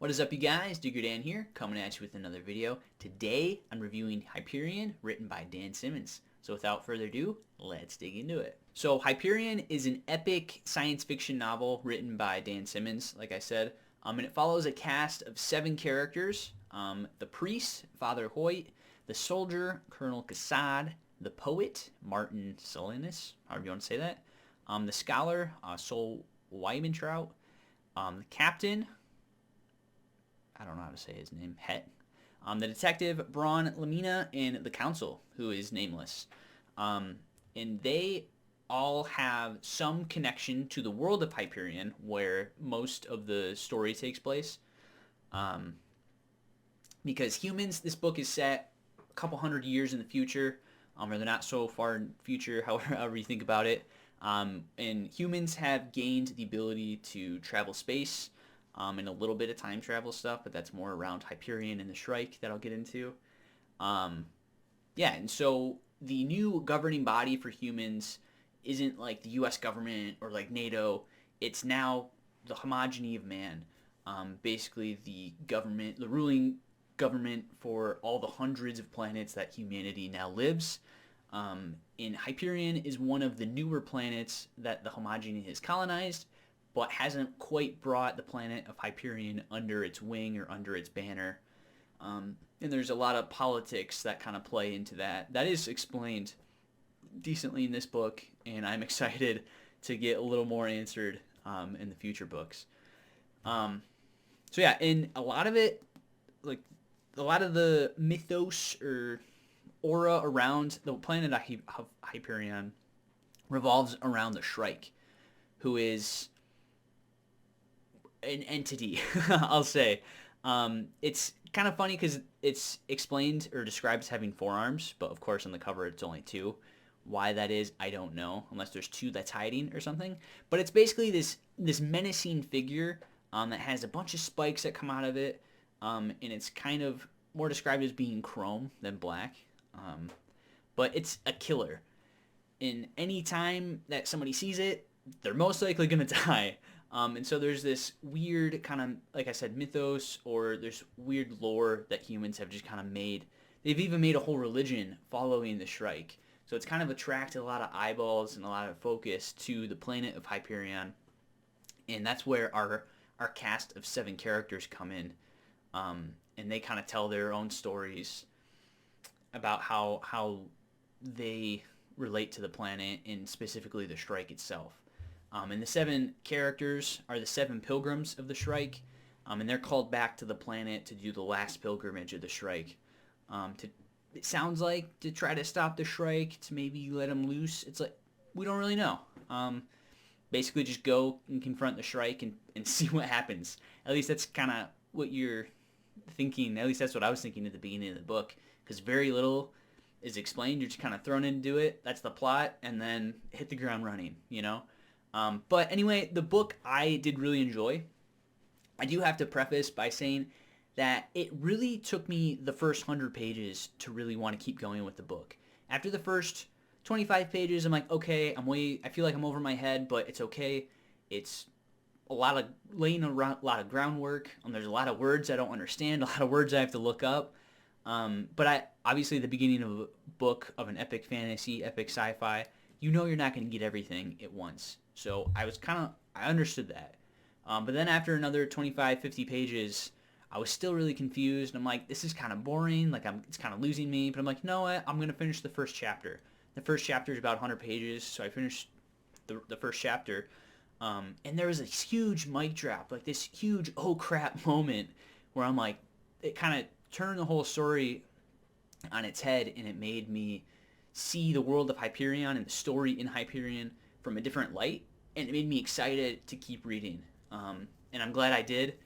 What is up, you guys? Diggerdan here, coming at you with another video. Today, I'm reviewing Hyperion, written by Dan Simmons. So without further ado, let's dig into it. So Hyperion is an epic science fiction novel written by Dan Simmons, like I said, and it follows a cast of 7 characters. The priest, Father Hoyt, the soldier, Colonel Cassad, the poet, Martin Salinas, however you want to say that, the scholar, Sol Weimentraut, the captain, I don't know how to say his name, Het, the detective, Braun Lamina, and the council, who is nameless. And they all have some connection to the world of Hyperion, where most of the story takes place. Because humans, this book is set a couple hundred years in the future, or they're not so far in the future, however you think about it. And humans have gained the ability to travel space, and a little bit of time travel stuff, but that's more around Hyperion and the Shrike that I'll get into. And so the new governing body for humans isn't like the U.S. government or like NATO. It's now the Hegemony of Man. Basically the government, the ruling government for all the hundreds of planets that humanity now lives. And Hyperion is one of the newer planets that the Hegemony has colonized, but hasn't quite brought the planet of Hyperion under its wing or under its banner. And there's a lot of politics that kind of play into that. That is explained decently in this book, and I'm excited to get a little more answered in the future books. And a lot of it, like a lot of the mythos or aura around the planet of Hyperion revolves around the Shrike, who is an entity, I'll say. It's kind of funny because it's explained or described as having 4 arms, but of course on the cover it's only 2. Why that is, I don't know, unless there's 2 that's hiding or something. But it's basically this menacing figure that has a bunch of spikes that come out of it, and it's kind of more described as being chrome than black. But it's a killer. And any time that somebody sees it, they're most likely going to die. And so there's this weird kind of, like I said, mythos, or there's weird lore that humans have just kind of made. They've even made a whole religion following the Shrike. So it's kind of attracted a lot of eyeballs and a lot of focus to the planet of Hyperion. And that's where our cast of 7 characters come in. And they kind of tell their own stories about how they relate to the planet and specifically the Shrike itself. And the 7 characters are the 7 pilgrims of the Shrike, and they're called back to the planet to do the last pilgrimage of the Shrike. It sounds like to try to stop the Shrike, to maybe let him loose. It's like, we don't really know. Basically just go and confront the Shrike and see what happens. At least that's kind of what you're thinking. At least that's what I was thinking at the beginning of the book, because very little is explained. You're just kind of thrown into it. That's the plot, and then hit the ground running, you know? But anyway, the book I did really enjoy. I do have to preface by saying that it really took me the first 100 pages to really want to keep going with the book. After the first 25 pages, I'm like, okay, I feel like I'm over my head, but it's okay. It's a lot of laying a lot of groundwork. There's a lot of words I don't understand, a lot of words I have to look up. But obviously the beginning of a book of an epic fantasy, epic sci-fi, you know you're not going to get everything at once. So I understood that. But then after another 25, 50 pages, I was still really confused. I'm like, this is kind of boring. Like, it's kind of losing me. But I'm like, no, I'm going to finish the first chapter. The first chapter is about 100 pages, so I finished the first chapter. And there was a huge mic drop, like this huge oh crap moment where I'm like, it kind of turned the whole story on its head, and it made me see the world of Hyperion and the story in Hyperion from a different light, and it made me excited to keep reading. And I'm glad I did.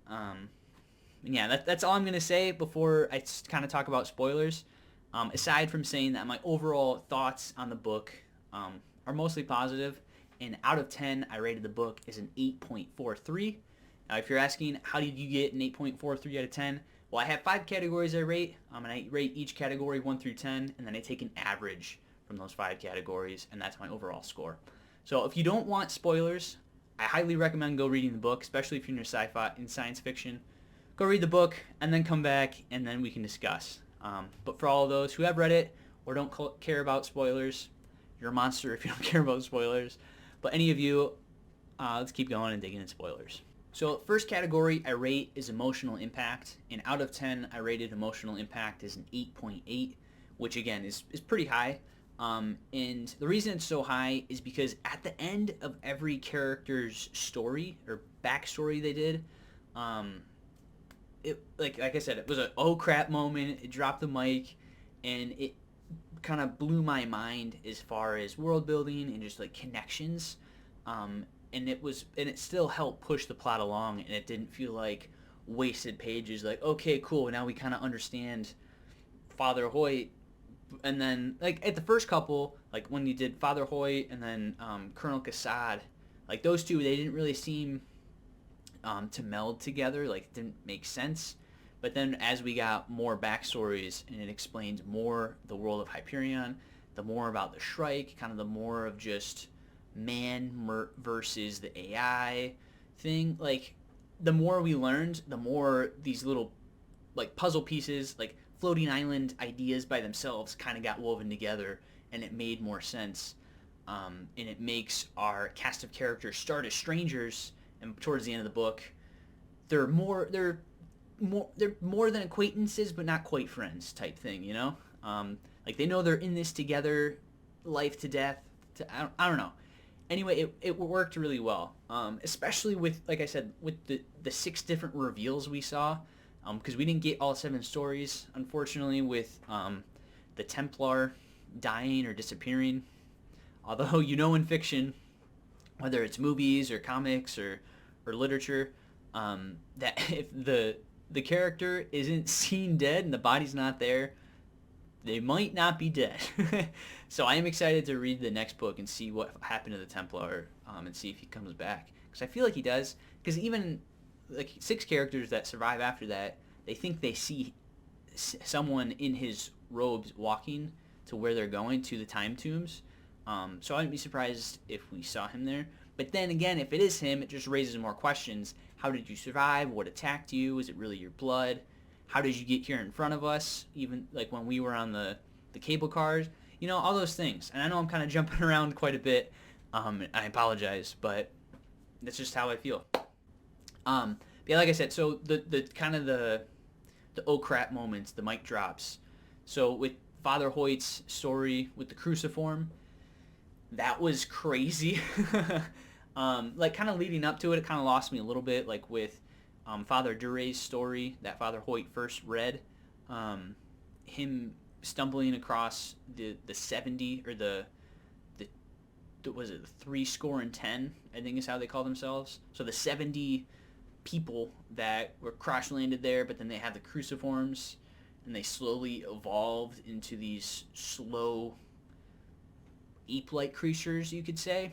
That's all I'm going to say before I kind of talk about spoilers. Aside from saying that my overall thoughts on the book are mostly positive, and out of 10, I rated the book as an 8.43. Now, if you're asking, how did you get an 8.43 out of 10? Well, I have 5 categories I rate, and I rate each category 1 through 10, and then I take an average from those 5 categories, and that's my overall score. So if you don't want spoilers, I highly recommend go reading the book, especially if you're into sci-fi and science fiction. go read the book and then come back and then we can discuss. But for all of those who have read it or don't care about spoilers, you're a monster if you don't care about spoilers. But any of you, let's keep going and digging in spoilers. So first category I rate is emotional impact. And out of 10, I rated emotional impact as an 8.8, which again is pretty high. And the reason it's so high is because at the end of every character's story or backstory they did, it like I said, it was a oh crap moment. It dropped the mic, and it kind of blew my mind as far as world building and just like connections. And it still helped push the plot along, and it didn't feel like wasted pages. Like, okay, cool, now we kind of understand Father Hoyt. And then like at the first couple, like when you did Father Hoyt and then Colonel Kassad, like those two, they didn't really seem to meld together. Like it didn't make sense. But then as we got more backstories and it explained more the world of Hyperion, the more about the Shrike, kind of the more of just man versus the AI thing, like the more we learned, the more these little like puzzle pieces, like floating island ideas by themselves kind of got woven together, and it made more sense. And it makes our cast of characters start as strangers, and towards the end of the book, they're more than acquaintances, but not quite friends type thing, you know? Like they know they're in this together, life to death. I don't know. Anyway, it worked really well, especially with, like I said, with the 6 different reveals we saw, because we didn't get all 7 stories, unfortunately, with the Templar dying or disappearing. Although, you know, in fiction, whether it's movies or comics or literature, that if the character isn't seen dead and the body's not there, they might not be dead. So I am excited to read the next book and see what happened to the Templar, and see if he comes back. Because I feel like he does. Because even like 6 characters that survive after that, they think they see someone in his robes walking to where they're going, to the time tombs. So I wouldn't be surprised if we saw him there. But then again, if it is him, it just raises more questions. How did you survive? What attacked you? Is it really your blood? How did you get here in front of us? Even like when we were on the cable cars, you know, all those things. And I know I'm kind of jumping around quite a bit. I apologize, but that's just how I feel. Yeah, like I said, so the kind of the oh crap moments, the mic drops. So with Father Hoyt's story with the cruciform, that was crazy. Like kind of leading up to it, it kind of lost me a little bit. Like with Father Dure's story that Father Hoyt first read, him stumbling across the 70 or the was it 70, I think is how they call themselves. So the 70 people that were crash landed there, but then they had the cruciforms, and they slowly evolved into these slow ape-like creatures, you could say.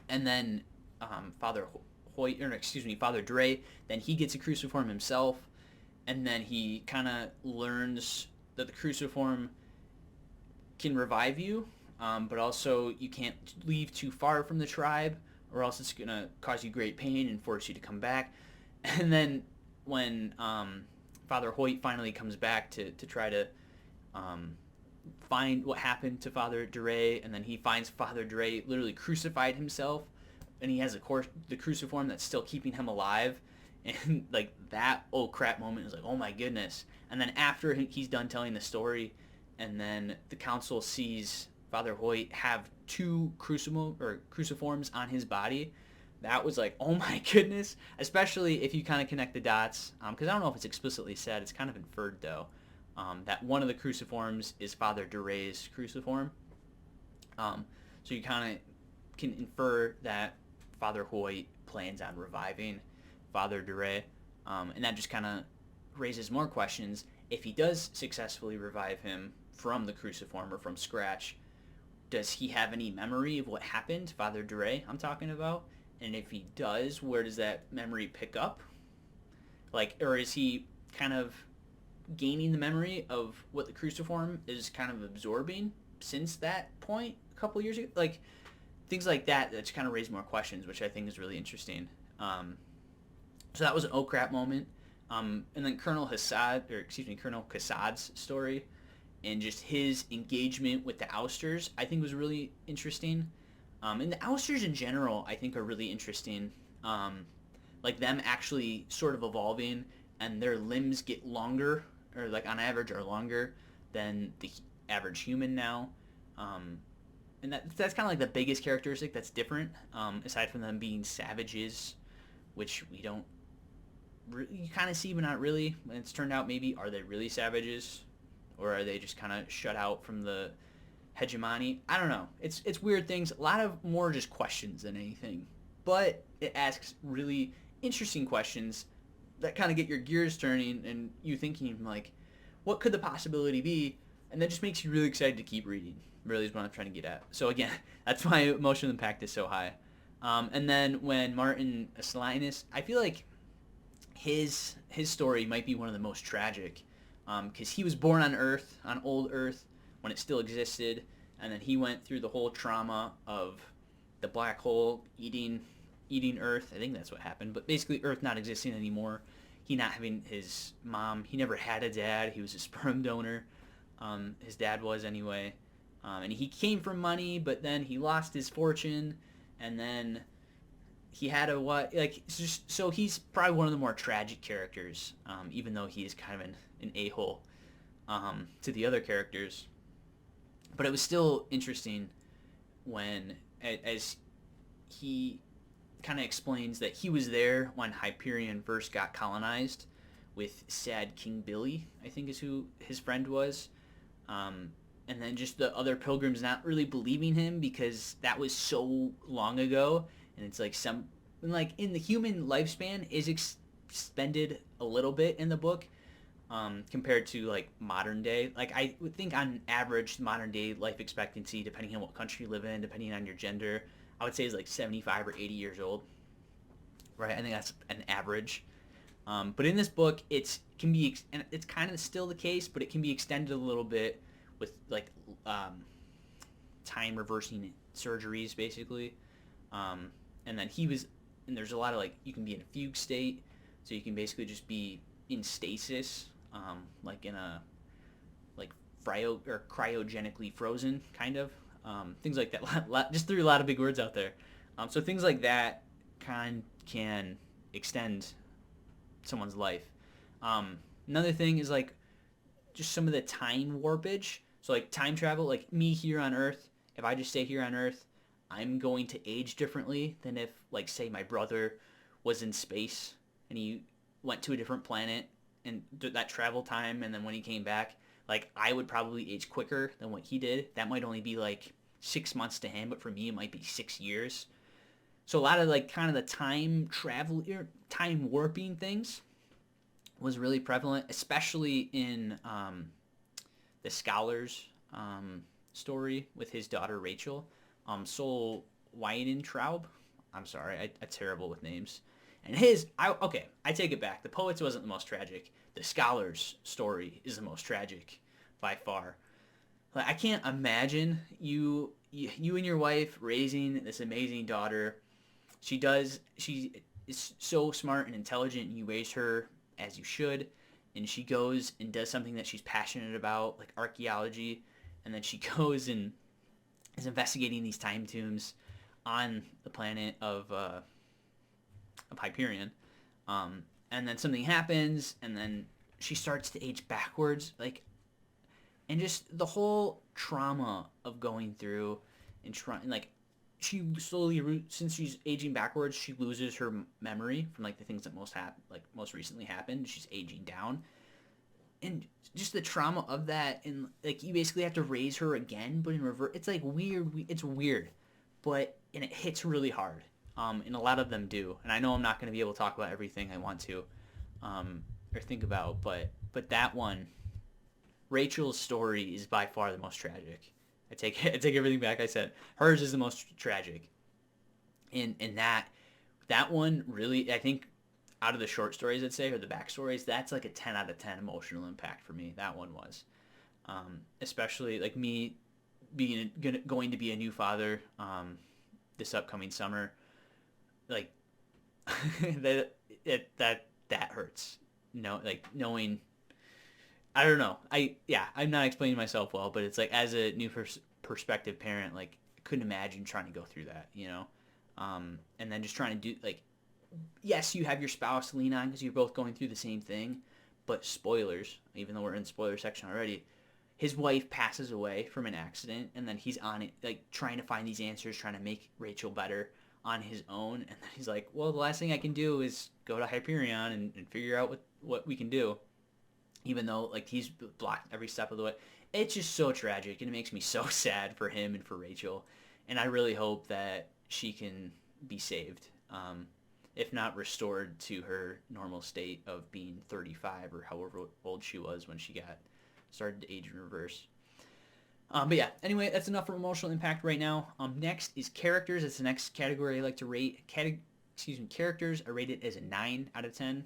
And then Father Dre, then he gets a cruciform himself, and then he kind of learns that the cruciform can revive you, but also you can't leave too far from the tribe, or else it's going to cause you great pain and force you to come back. And then when Father Hoyt finally comes back to try to find what happened to Father Dure, and then he finds Father Dure literally crucified himself, and he has the cruciform that's still keeping him alive. And like that oh crap moment is like, oh my goodness. And then after he's done telling the story, and then the council sees Father Hoyt have 2 cruciforms on his body, that was like, oh my goodness. Especially if you kind of connect the dots, because I don't know if it's explicitly said, it's kind of inferred though, that one of the cruciforms is Father Dure's cruciform. So you kind of can infer that Father Hoyt plans on reviving Father Dure, and that just kind of raises more questions. If he does successfully revive him from the cruciform or from scratch, does he have any memory of what happened, Father Dure I'm talking about? And if he does, where does that memory pick up? Like, or is he kind of gaining the memory of what the cruciform is kind of absorbing since that point a couple years ago? Like, things like that just kind of raise more questions, which I think is really interesting. So that was an oh crap moment. And then Colonel Kassad's story and just his engagement with the ousters, I think was really interesting. And the ousters in general, I think, are really interesting. Like them actually sort of evolving, and their limbs get longer, or like on average are longer than the average human now. Um, and that's kind of like the biggest characteristic that's different, aside from them being savages, which we don't you kind of see, but not really. And it's turned out maybe are they really savages, or are they just kind of shut out from the hegemony? I don't know. It's weird things. A lot of more just questions than anything, but it asks really interesting questions that kind of get your gears turning and you thinking like, what could the possibility be? And that just makes you really excited to keep reading. Really is what I'm trying to get at. So again, that's why emotional impact is so high. And then when Martin Aslanius, I feel like his story might be one of the most tragic, because he was born on Earth, on old Earth, when it still existed, and then he went through the whole trauma of the black hole eating Earth. I think that's what happened, but basically Earth not existing anymore. He not having his mom. He never had a dad. He was a sperm donor. His dad was anyway, and he came from money, but then he lost his fortune, and then he had a what like so he's probably one of the more tragic characters, even though he is kind of an a-hole to the other characters. But it was still interesting when as he kind of explains that he was there when Hyperion first got colonized with Sad King Billy, I think is who his friend was. And then just the other pilgrims not really believing him because that was so long ago, and it's like like in the human lifespan is expended a little bit in the book, compared to like modern day. Like I would think on average modern day life expectancy, depending on what country you live in, depending on your gender, I would say is like 75 or 80 years old, right? I think that's an average. But in this book, and it's kind of still the case, but it can be extended a little bit with like time reversing surgeries, basically. And then and there's a lot of like you can be in a fugue state, so you can basically just be in stasis, like in a like cryogenically frozen kind of things like that. Just threw a lot of big words out there. So things like that can extend someone's life. Another thing is like just some of the time warpage. So like time travel, like me here on Earth, if I just stay here on Earth, I'm going to age differently than if like say my brother was in space and he went to a different planet and did that travel time, and then when he came back, like I would probably age quicker than what he did. That might only be like 6 months to him, but for me it might be 6 years. So a lot of like kind of the time travel, time warping things was really prevalent, especially in the Scholar's story with his daughter Rachel. Sol Weintraub. I'm sorry, I'm terrible with names. And I take it back. The Poets wasn't the most tragic. The Scholar's story is the most tragic by far. Like I can't imagine you and your wife raising this amazing daughter. She is so smart and intelligent, and you raise her as you should, and she goes and does something that she's passionate about, like archaeology, and then she goes and is investigating these time tombs on the planet of Hyperion, and then something happens, and then she starts to age backwards, like, and just the whole trauma of going through and trying, like, she slowly, since she's aging backwards, she loses her memory from like the things that most recently happened. She's aging down, and just the trauma of that, and like you basically have to raise her again, but in reverse. It's like weird. It's weird, and it hits really hard. And a lot of them do. And I know I'm not going to be able to talk about everything I want to, or think about, but that one, Rachel's story is by far the most tragic. I take everything back I said. Hers is the most tragic. And that one really, I think, out of the short stories, I'd say, or the backstories, that's like a 10 out of 10 emotional impact for me. That one was. Especially like me going to be a new father this upcoming summer. Like, that hurts. No, like knowing. I don't know. I'm not explaining myself well, but it's like as a new perspective parent, like I couldn't imagine trying to go through that, you know. And then just trying to do like, yes, you have your spouse to lean on because you're both going through the same thing, but spoilers. Even though we're in spoiler section already, his wife passes away from an accident, and then he's on it, like trying to find these answers, trying to make Rachel better on his own. And then he's like, well, the last thing I can do is go to Hyperion and figure out what we can do. Even though like he's blocked every step of the way. It's just so tragic, and it makes me so sad for him and for Rachel. And I really hope that she can be saved, if not restored to her normal state of being 35 or however old she was when she started to age in reverse. But yeah, anyway, that's enough for emotional impact right now. Next is characters. It's the next category I like to rate. Characters, I rate it as a 9 out of 10.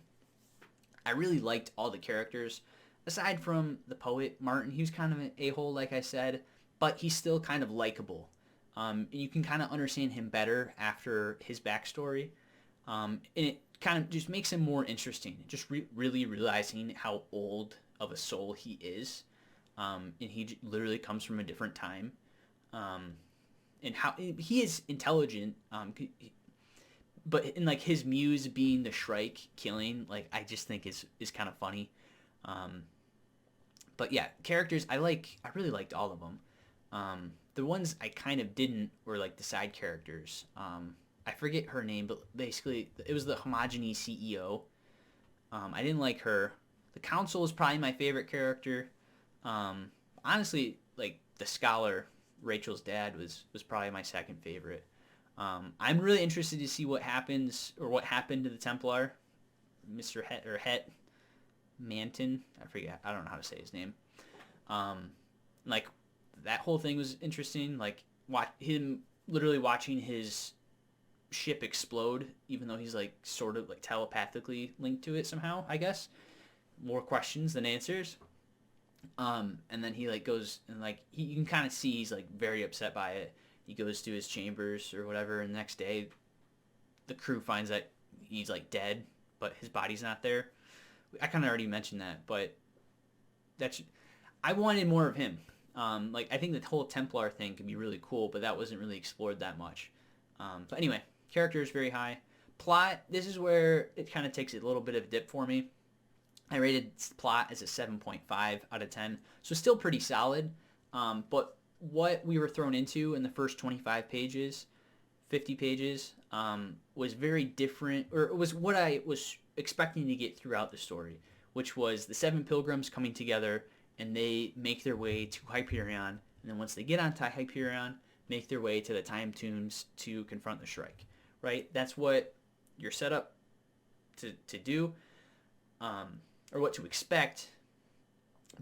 I really liked all the characters. Aside from the poet, Martin, he was kind of an a-hole, like I said, but he's still kind of likable. And you can kind of understand him better after his backstory. And it kind of just makes him more interesting. Just really realizing how old of a soul he is. And he literally comes from a different time. And how he is intelligent. But in like his muse being the Shrike killing, like I just think is kind of funny. But yeah, characters I really liked all of them. The ones I kind of didn't were like the side characters. I forget her name, but basically it was the Hegemony CEO. I didn't like her. The council was probably my favorite character. Honestly, like the scholar, Rachel's dad was probably my second favorite. I'm really interested to see what happened to the Templar, Mr. Het Manton. I forget. I don't know how to say his name. Like that whole thing was interesting. Like him literally watching his ship explode, even though he's like sort of like telepathically linked to it somehow. I guess more questions than answers. And then he like goes and like you can kind of see he's like very upset by it. He goes to his chambers or whatever, and the next day, the crew finds that he's like dead, but his body's not there. I kind of already mentioned that, but I wanted more of him. Like I think the whole Templar thing could be really cool, but that wasn't really explored that much. But anyway, characters very high. Plot, this is where it kind of takes a little bit of a dip for me. I rated plot as a 7.5 out of 10, so still pretty solid. But what we were thrown into in the first 25 pages, 50 pages, was very different, or it was what I was expecting to get throughout the story, which was the 7 pilgrims coming together, and they make their way to Hyperion, and then once they get onto Hyperion, make their way to the time tombs to confront the Shrike, right? That's what you're set up to do, or what to expect.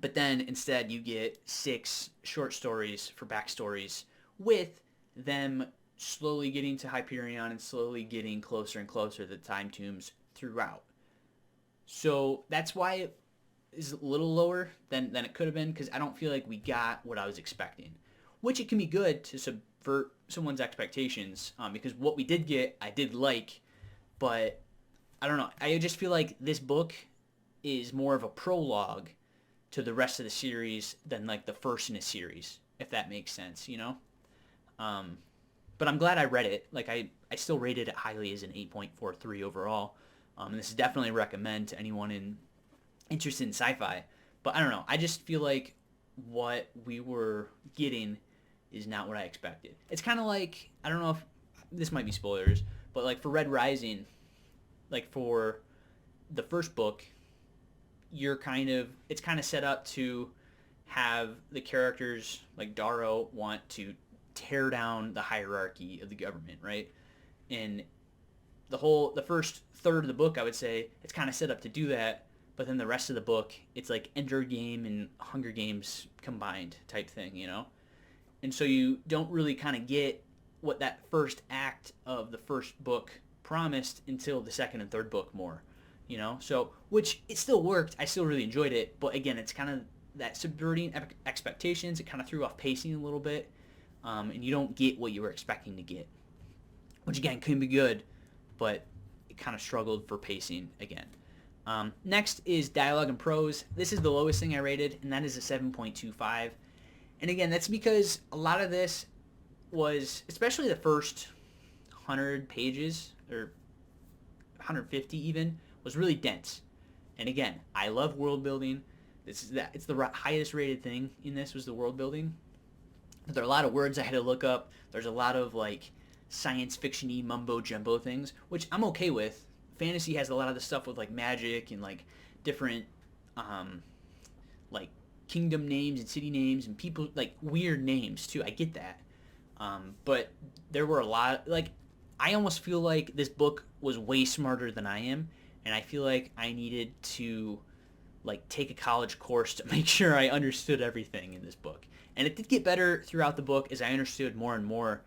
But then instead you get 6 short stories for backstories with them slowly getting to Hyperion and slowly getting closer and closer to the time tombs throughout. So that's why it is a little lower than it could have been, because I don't feel like we got what I was expecting. Which it can be good to subvert someone's expectations, because what we did get, I did like, but I don't know. I just feel like this book is more of a prologue to the rest of the series than like the first in a series, if that makes sense, you know? But I'm glad I read it. Like I still rated it highly as an 8.43 overall. And this is definitely a recommend to anyone interested in sci-fi. But I don't know. I just feel like what we were getting is not what I expected. It's kind of like, I don't know if this might be spoilers, but like for Red Rising, like for the first book, it's kind of set up to have the characters like Darrow want to tear down the hierarchy of the government, right? And the first third of the book, I would say, it's kind of set up to do that, but then the rest of the book, it's like Ender Game and Hunger Games combined type thing, you know? And so you don't really kind of get what that first act of the first book promised until the second and third book more. You know, so, which it still worked. I still really enjoyed it. But again, it's kind of that subverting expectations. It kind of threw off pacing a little bit. And you don't get what you were expecting to get. Which again, can be good. But kind of struggled for pacing again. Next is dialogue and prose. This is the lowest thing I rated, and that is a 7.25. And again, that's because a lot of this was, especially the first 100 pages, or 150 even, was really dense. And again, I love world building. It's the highest rated thing in this was the world building. But there are a lot of words I had to look up. There's a lot of like science fiction-y mumbo jumbo things, which I'm okay with. Fantasy has a lot of the stuff with like magic and like different like kingdom names and city names and people, like weird names too. I get that. But there were a lot, like, I almost feel like this book was way smarter than I am, and I feel like I needed to like take a college course to make sure I understood everything in this book. And it did get better throughout the book as I understood more and more,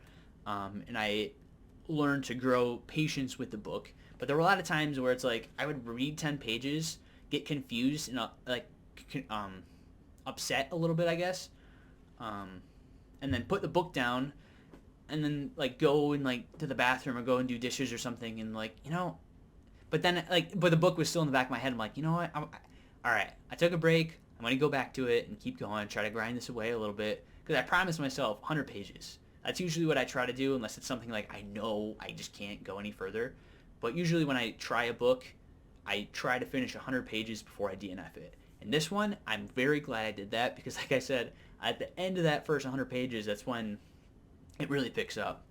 and I learned to grow patience with the book. But there were a lot of times where it's like I would read 10 pages, get confused, and upset a little bit, I guess, and then put the book down, and then like go and like to the bathroom or go and do dishes or something, and like, you know, but then like, but the book was still in the back of my head. I'm like, you know what? All right, I took a break. I'm gonna go back to it and keep going, try to grind this away a little bit, because I promised myself 100 pages. That's usually what I try to do, unless it's something like I know I just can't go any further. But usually when I try a book, I try to finish 100 pages before I DNF it. And this one, I'm very glad I did that, because like I said, at the end of that first 100 pages, that's when it really picks up.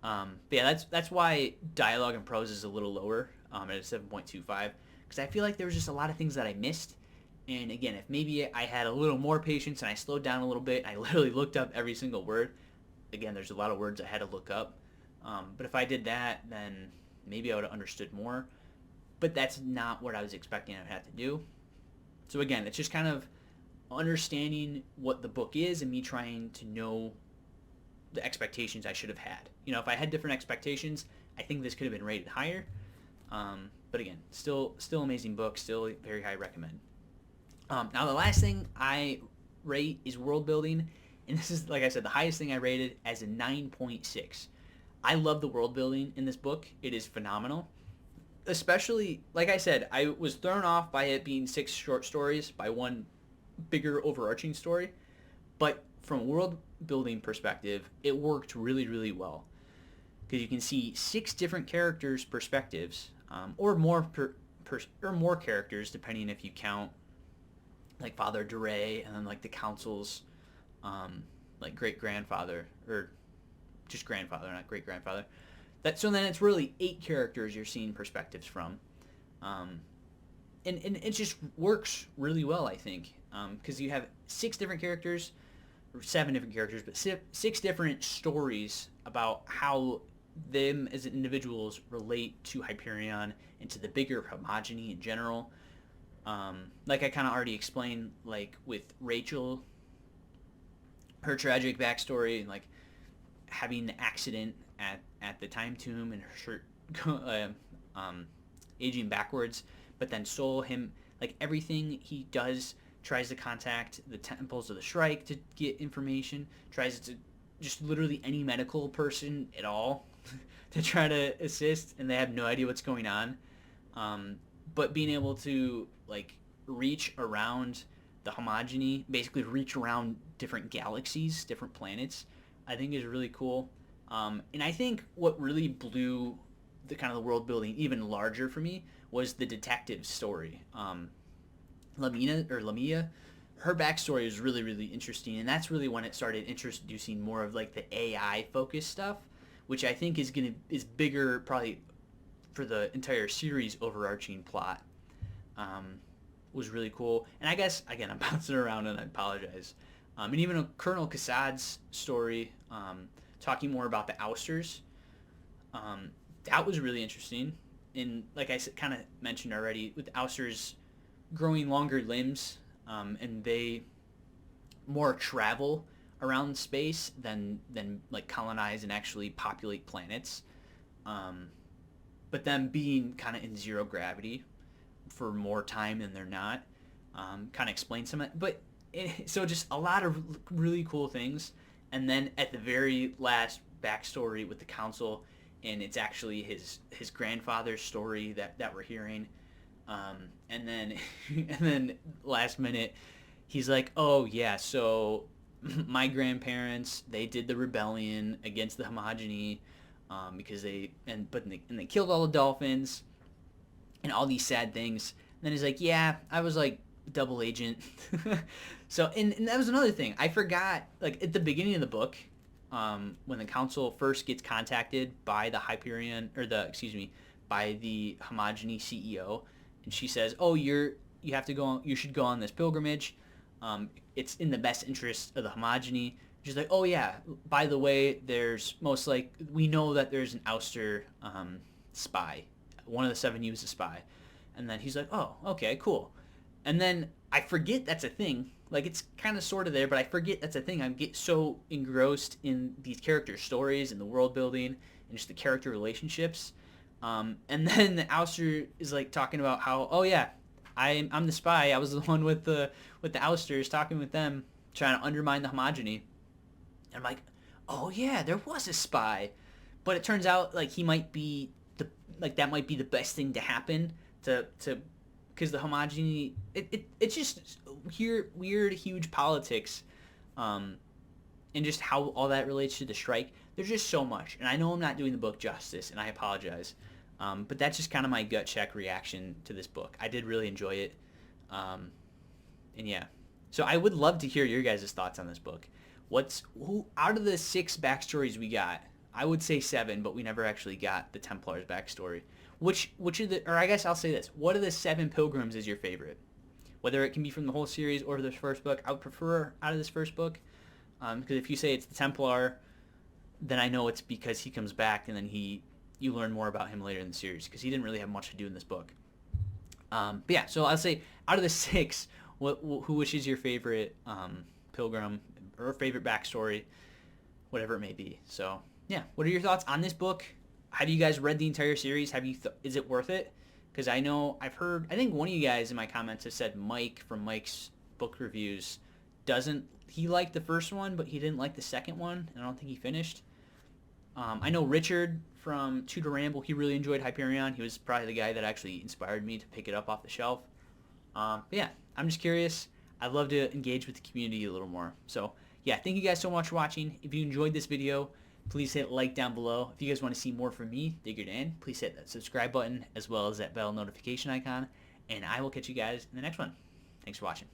But yeah, that's why dialogue and prose is a little lower at a 7.25, because I feel like there was just a lot of things that I missed. And again, if maybe I had a little more patience and I slowed down a little bit, and I literally looked up every single word. Again, there's a lot of words I had to look up. But if I did that, then maybe I would have understood more. But that's not what I was expecting I would have to do. So again, it's just kind of understanding what the book is and me trying to know the expectations I should have had. You know, if I had different expectations, I think this could have been rated higher. But again, still amazing book, still very high recommend. Now the last thing I rate is world building, and this is, like I said, the highest thing I rated as a 9.6. I love the world building in this book. It is phenomenal. Especially, like I said, I was thrown off by it being 6 short stories by one bigger overarching story. But from a world building perspective, it worked really, really well. Because you can see 6 different characters' perspectives, or more more characters, depending if you count like Father Duray and then like the council's like great-grandfather, or just grandfather, not great-grandfather. So then it's really 8 characters you're seeing perspectives from. And it just works really well, I think, because you have 6 different characters, or 7 different characters, but 6 different stories about how them as individuals relate to Hyperion and to the bigger Homogeny in general. Like I kind of already explained, like with Rachel, her tragic backstory, and like having the accident at the time tomb and her shirt aging backwards, but then Soul, him, like everything he does, tries to contact the temples of the Shrike to get information, tries to just literally any medical person at all to try to assist, and they have no idea what's going on. But being able to like reach around the Homogeny, basically reach around different galaxies, different planets, I think is really cool. And I think what really blew the kind of the world building even larger for me was the detective story. Lamia, her backstory is really, really interesting, and that's really when it started introducing more of like the AI focused stuff, which I think is bigger probably for the entire series overarching plot. Was really cool. And I guess, again, I'm bouncing around and I apologize. And even Colonel Kassad's story, talking more about the ousters, that was really interesting. And like I kind of mentioned already, with ousters growing longer limbs, and they more travel around space than like colonize and actually populate planets. But them being kind of in zero gravity for more time than they're not, kind of explains some of it. But so just a lot of really cool things. And then at the very last backstory with the council, and it's actually his grandfather's story that we're hearing. And then and then last minute, he's like, oh yeah, so my grandparents, they did the rebellion against the Hegemony, because they killed all the dolphins and all these sad things. And then he's like, yeah, I was like double agent. So and that was another thing I forgot. Like at the beginning of the book, when the council first gets contacted by the Hyperion, or by the Hegemony CEO, and she says, oh, you should go on this pilgrimage. It's in the best interest of the Hegemony. She's like, oh yeah, by the way, we know that there's an ouster spy. One of the 7 is a spy. And then he's like, oh, okay, cool. And then I forget that's a thing. Like, it's kind of sort of there, but I forget that's a thing. I get so engrossed in these character stories and the world building and just the character relationships. And then the ouster is like talking about how, oh yeah, I'm the spy. I was the one with the ousters, talking with them, trying to undermine the Hegemony. And I'm like, oh yeah, there was a spy. But it turns out like he might be that might be the best thing to happen to because the Hegemony, it's just weird huge politics, and just how all that relates to the Shrike. There's just so much, and I know I'm not doing the book justice, and I apologize, but that's just kind of my gut check reaction to this book. I did really enjoy it, and yeah, so I would love to hear your guys' thoughts on this book. Out of the 6 backstories we got, I would say 7, but we never actually got the Templar's backstory. Which or I guess I'll say this: what of the 7 pilgrims is your favorite? Whether it can be from the whole series or this first book, I would prefer out of this first book, because if you say it's the Templar, then I know it's because he comes back, and then you learn more about him later in the series, because he didn't really have much to do in this book. But yeah, so I'll say out of the 6, which is your favorite pilgrim or favorite backstory, whatever it may be. So yeah, what are your thoughts on this book? Have you guys read the entire series? Is it worth it? Because I think one of you guys in my comments has said Mike from Mike's book reviews he liked the first one, but he didn't like the second one, and I don't think he finished. I know Richard from Tudor Ramble, he really enjoyed Hyperion. He was probably the guy that actually inspired me to pick it up off the shelf. But yeah, I'm just curious. I'd love to engage with the community a little more. So yeah, thank you guys so much for watching. If you enjoyed this video, please hit like down below. If you guys want to see more from me, Diggerdan, please hit that subscribe button as well as that bell notification icon. And I will catch you guys in the next one. Thanks for watching.